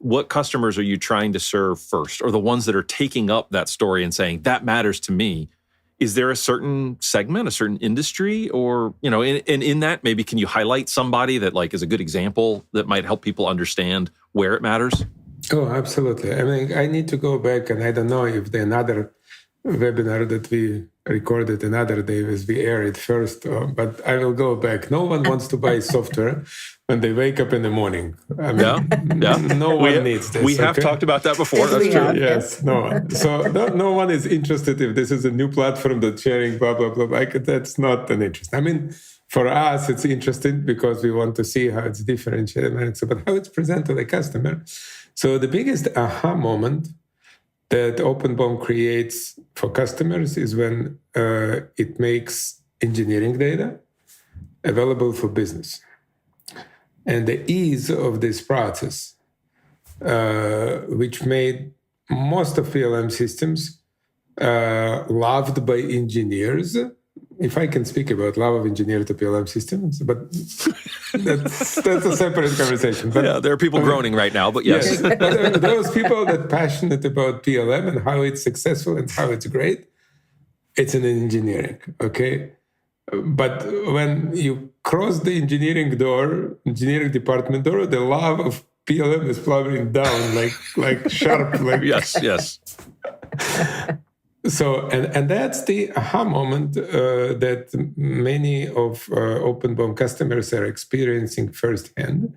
what customers are you trying to serve first, or the ones that are taking up that story and saying, that matters to me? Is there a certain segment, a certain industry, or, and in that, maybe can you highlight somebody that like is a good example that might help people understand where it matters? Oh, absolutely. I mean, I need to go back, and I don't know if another webinar that we recorded another day was we air it first, but I will go back. No one wants to buy software when they wake up in the morning. I mean, no one needs this. We have talked about that before. That's true. Yes, no one. So no one is interested if this is a new platform that's sharing blah, blah, blah. Like, that's not an interest. I mean, for us, it's interesting because we want to see how it's differentiated, but how it's presented to the customer. So the biggest aha moment that OpenBOM creates for customers is when it makes engineering data available for business. And the ease of this process, which made most of PLM systems loved by engineers. If I can speak about love of engineers to PLM systems, but that's a separate conversation. But, there are people groaning right now, but yes. But those people that are passionate about PLM and how it's successful and how it's great, it's in engineering, okay? But when you cross the engineering department door, the love of PLM is plowing down like sharp. Yes. So, and that's the aha moment that many of OpenBOM customers are experiencing firsthand.